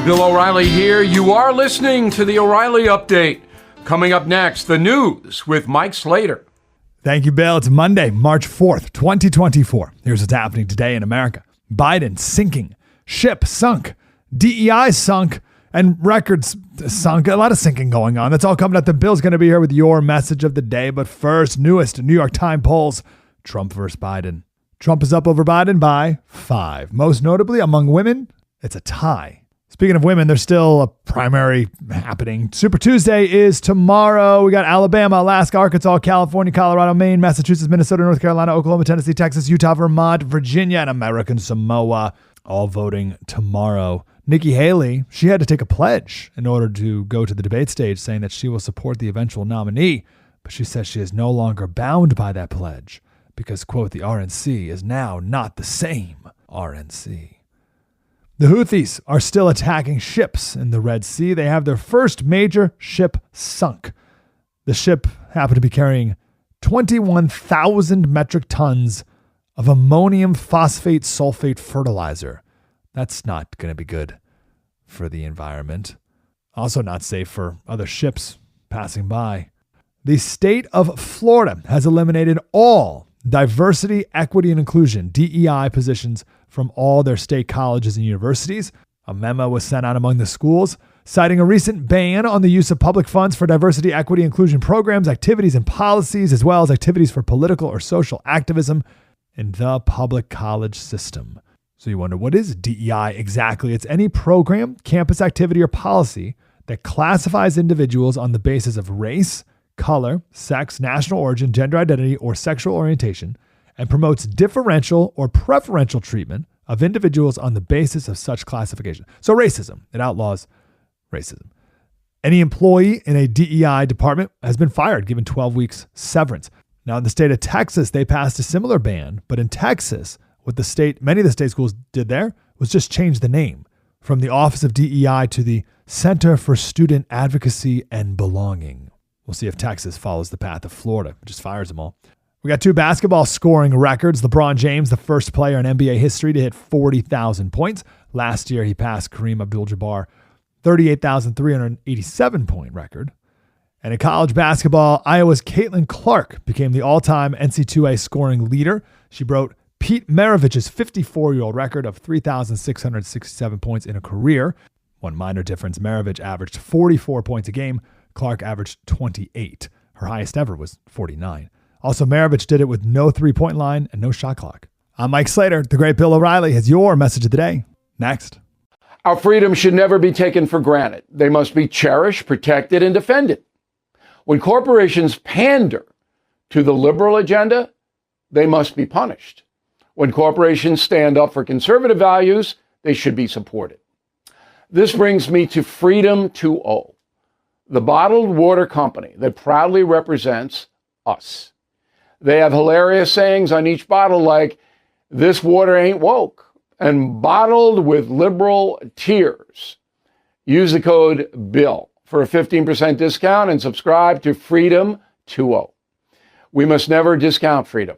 Bill O'Reilly here. You are listening to the O'Reilly Update. Coming up next, the news with Mike Slater. Thank you, Bill. It's Monday, March 4th, 2024. Here's what's happening today in America. Biden sinking, ship sunk, DEI sunk, and records sunk. A lot of sinking going on. That's all coming up. The Bill's going to be here with your message of the day. But first, newest New York Times polls, Trump versus Biden. Trump is up over Biden by 5. Most notably, among women, it's a tie. Speaking of women, there's still a primary happening. Super Tuesday is tomorrow. We got Alabama, Alaska, Arkansas, California, Colorado, Maine, Massachusetts, Minnesota, North Carolina, Oklahoma, Tennessee, Texas, Utah, Vermont, Virginia, and American Samoa all voting tomorrow. Nikki Haley, she had to take a pledge in order to go to the debate stage, saying that she will support the eventual nominee. But she says she is no longer bound by that pledge because, quote, the RNC is now not the same RNC. The Houthis are still attacking ships in the Red Sea. They have their first major ship sunk. The ship happened to be carrying 21,000 metric tons of ammonium phosphate sulfate fertilizer. That's not going to be good for the environment. Also not safe for other ships passing by. The state of Florida has eliminated all diversity, equity, and inclusion, DEI positions from all their state colleges and universities. A memo was sent out among the schools, citing a recent ban on the use of public funds for diversity, equity, inclusion programs, activities, and policies, as well as activities for political or social activism in the public college system. So you wonder, what is DEI exactly? It's any program, campus activity, or policy that classifies individuals on the basis of race, color, sex, national origin, gender identity, or sexual orientation, and promotes differential or preferential treatment of individuals on the basis of such classification. So racism, it outlaws racism. Any employee in a DEI department has been fired, given 12 weeks severance. Now in the state of Texas, they passed a similar ban, but in Texas, what many of the state schools did there was just change the name from the Office of DEI to the Center for Student Advocacy and Belonging. We'll see if Texas follows the path of Florida, just fires them all. We got 2 basketball scoring records. LeBron James, the first player in NBA history to hit 40,000 points. Last year, he passed Kareem Abdul-Jabbar, 38,387 point record. And in college basketball, Iowa's Caitlin Clark became the all-time NCAA scoring leader. She broke Pete Maravich's 54-year-old record of 3,667 points in a career. One minor difference, Maravich averaged 44 points a game. Clark averaged 28. Her highest ever was 49. Also, Maravich did it with no three-point line and no shot clock. I'm Mike Slater. The great Bill O'Reilly has your message of the day. Next. Our freedoms should never be taken for granted. They must be cherished, protected, and defended. When corporations pander to the liberal agenda, they must be punished. When corporations stand up for conservative values, they should be supported. This brings me to Freedom 2.0, the bottled water company that proudly represents us. They have hilarious sayings on each bottle like, "This water ain't woke," and "bottled with liberal tears." Use the code BILL for a 15% discount and subscribe to Freedom 2.0. We must never discount freedom,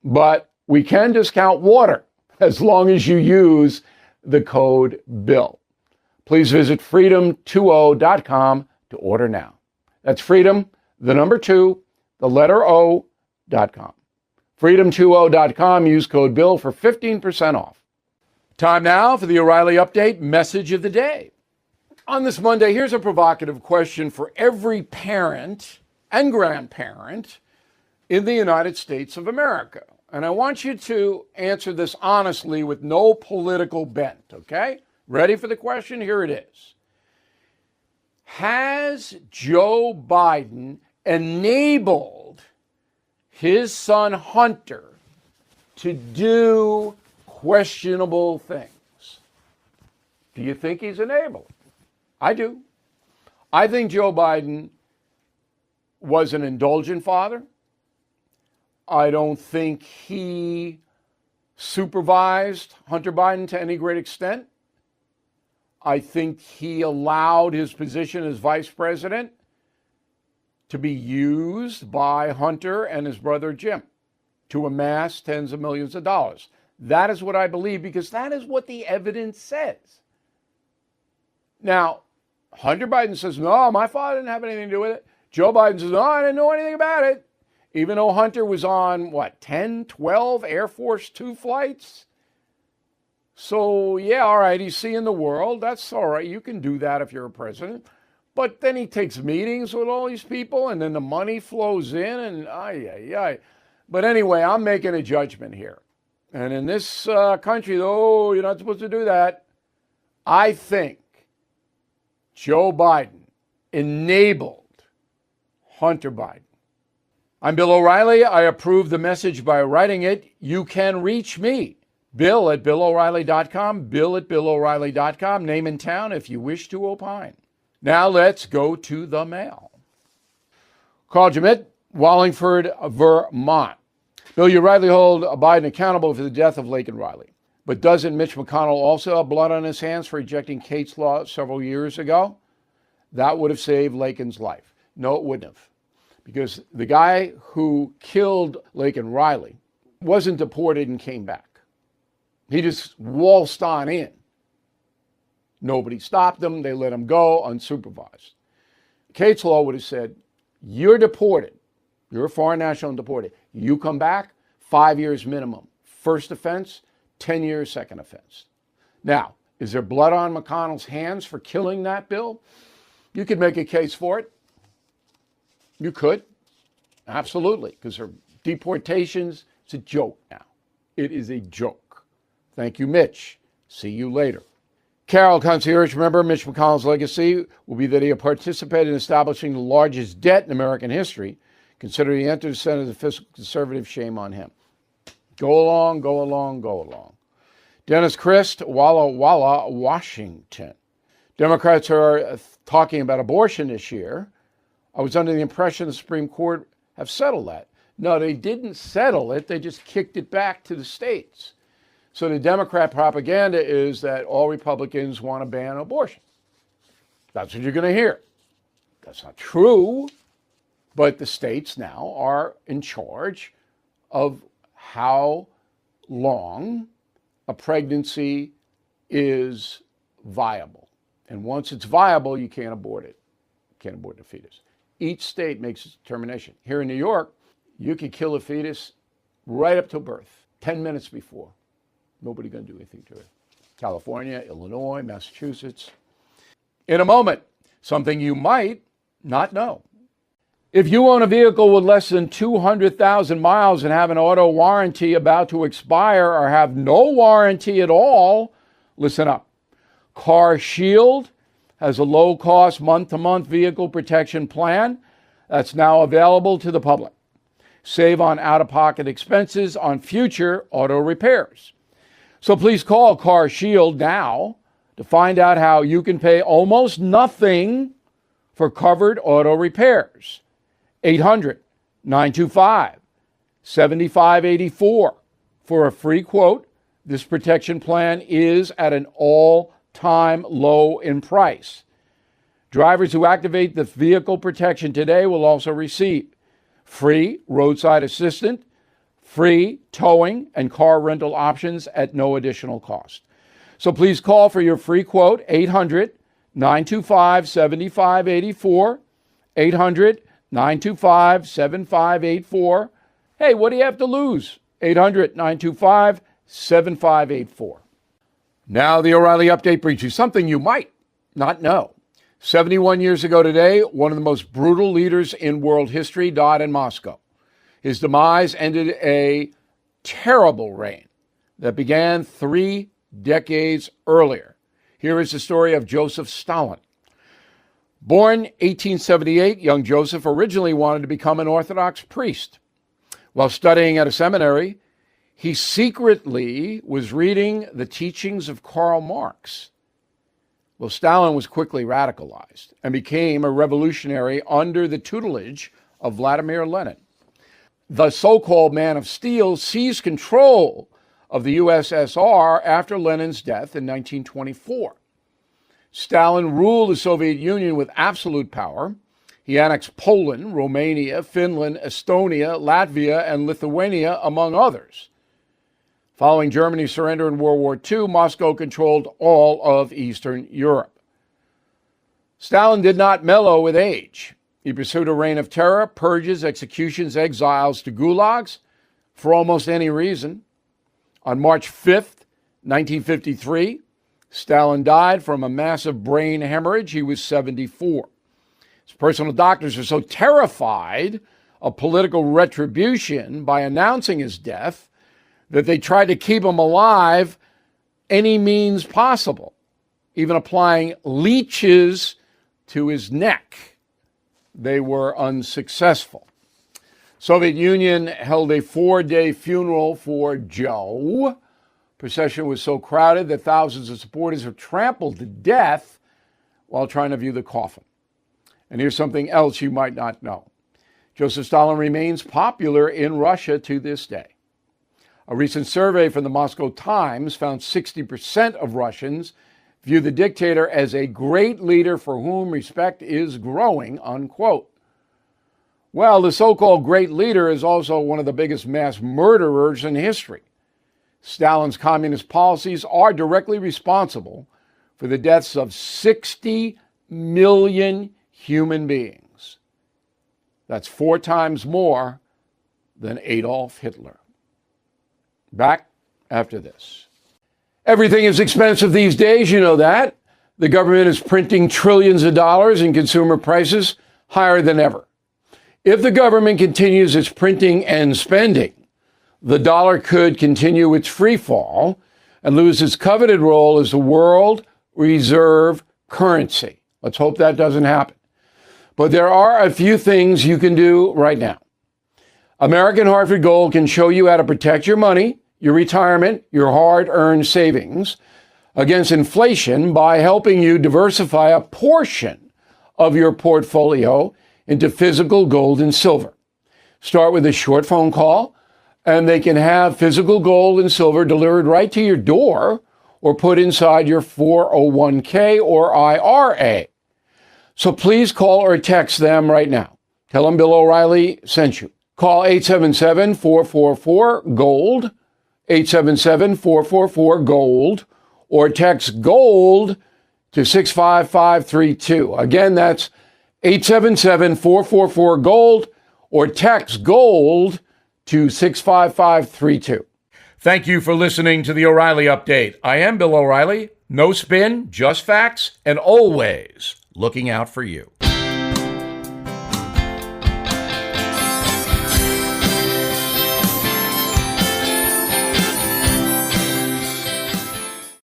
but we can discount water as long as you use the code BILL. Please visit freedom20.com to order now. That's freedom, the number 2, the letter O.com. Freedom20.com. Use code BILL for 15% off. Time now for the O'Reilly Update message of the day. On this Monday, here's a provocative question for every parent and grandparent in the United States of America. And I want you to answer this honestly with no political bent, okay? Ready for the question? Here it is. Has Joe Biden enabled his son Hunter to do questionable things? Do you think he's enabled? I do. I think Joe Biden was an indulgent father. I don't think he supervised Hunter Biden to any great extent. I think he allowed his position as vice president to be used by Hunter and his brother Jim to amass tens of millions of dollars. That is what I believe, because that is what the evidence says. Now, Hunter Biden says, no, my father didn't have anything to do with it. Joe Biden says, no, I didn't know anything about it. Even though Hunter was on, 10, 12 Air Force Two flights? So, yeah, all right, he's seeing the world. That's all right. You can do that if you're a president. But then he takes meetings with all these people, and then the money flows in, and ay. But anyway, I'm making a judgment here. And in this country, though, you're not supposed to do that. I think Joe Biden enabled Hunter Biden. I'm Bill O'Reilly. I approve the message by writing it. You can reach me, Bill at BillO'Reilly.com, Bill at BillO'Reilly.com, name and town if you wish to opine. Now let's go to the mail. Carl Jamit, Wallingford, Vermont. Bill, you rightly hold Biden accountable for the death of Laken Riley. But doesn't Mitch McConnell also have blood on his hands for rejecting Kate's law several years ago? That would have saved Laken's life. No, it wouldn't have. Because the guy who killed Laken Riley wasn't deported and came back. He just waltzed on in. Nobody stopped him. They let him go unsupervised. Kate's law would have said, you're deported. You're a foreign national and deported. You come back, 5 years minimum. First offense, 10 years second offense. Now, is there blood on McConnell's hands for killing that bill? You could make a case for it. You could. Absolutely. Because her deportations, it's a joke now. It is a joke. Thank you, Mitch. See you later. Carol Concierge, remember, Mitch McConnell's legacy will be that he participated in establishing the largest debt in American history. Considering he entered the Senate as a fiscal conservative, shame on him. Go along, go along, go along. Dennis Christ, Walla Walla, Washington. Democrats are talking about abortion this year. I was under the impression the Supreme Court have settled that. No, they didn't settle it. They just kicked it back to the states. So the Democrat propaganda is that all Republicans want to ban abortion. That's what you're going to hear. That's not true. But the states now are in charge of how long a pregnancy is viable. And once it's viable, you can't abort it. You can't abort the fetus. Each state makes its determination. Here in New York, you can kill a fetus right up to birth, 10 minutes before. Nobody going to do anything to it. California, Illinois, Massachusetts. In a moment, something you might not know. If you own a vehicle with less than 200,000 miles and have an auto warranty about to expire or have no warranty at all, listen up. Car Shield has a low-cost month-to-month vehicle protection plan that's now available to the public. Save on out-of-pocket expenses on future auto repairs. So please call Car Shield now to find out how you can pay almost nothing for covered auto repairs. 800-925-7584 for a free quote. This protection plan is at an all-time low in price. Drivers who activate the vehicle protection today will also receive free roadside assistance, free towing, and car rental options at no additional cost. So please call for your free quote, 800-925-7584, 800-925-7584. Hey, what do you have to lose? 800-925-7584. Now the O'Reilly Update brings you something you might not know. 71 years ago today, one of the most brutal leaders in world history died in Moscow. His demise ended a terrible reign that began 3 decades earlier. Here is the story of Joseph Stalin. Born 1878, young Joseph originally wanted to become an Orthodox priest. While studying at a seminary, he secretly was reading the teachings of Karl Marx. Well, Stalin was quickly radicalized and became a revolutionary under the tutelage of Vladimir Lenin. The so-called Man of Steel seized control of the USSR after Lenin's death in 1924. Stalin ruled the Soviet Union with absolute power. He annexed Poland, Romania, Finland, Estonia, Latvia, and Lithuania, among others. Following Germany's surrender in World War II, Moscow controlled all of Eastern Europe. Stalin did not mellow with age. He pursued a reign of terror, purges, executions, exiles to gulags for almost any reason. On March 5th, 1953, Stalin died from a massive brain hemorrhage. He was 74. His personal doctors were so terrified of political retribution by announcing his death that they tried to keep him alive any means possible, even applying leeches to his neck. They were unsuccessful. Soviet Union held a 4-day funeral for Joe. Procession was so crowded that thousands of supporters were trampled to death while trying to view the coffin. And here's something else you might not know. Joseph Stalin remains popular in Russia to this day. A recent survey from the Moscow Times found 60% of Russians view the dictator as a great leader for whom respect is growing, unquote. Well, the so-called great leader is also one of the biggest mass murderers in history. Stalin's communist policies are directly responsible for the deaths of 60 million human beings. That's 4 times more than Adolf Hitler. Back after this. Everything is expensive these days, you know that. The government is printing trillions of dollars and consumer prices higher than ever. If the government continues its printing and spending, the dollar could continue its free fall and lose its coveted role as the world reserve currency. Let's hope that doesn't happen. But there are a few things you can do right now. American Hartford Gold can show you how to protect your money, your retirement, your hard-earned savings against inflation by helping you diversify a portion of your portfolio into physical gold and silver. Start with a short phone call, and they can have physical gold and silver delivered right to your door or put inside your 401k or IRA. So please call or text them right now. Tell them Bill O'Reilly sent you. Call 877-444-GOLD, 877-444-GOLD, or text GOLD to 65532. Again, that's 877-444-GOLD, or text GOLD to 65532. Thank you for listening to the O'Reilly Update. I am Bill O'Reilly. No spin, just facts, and always looking out for you.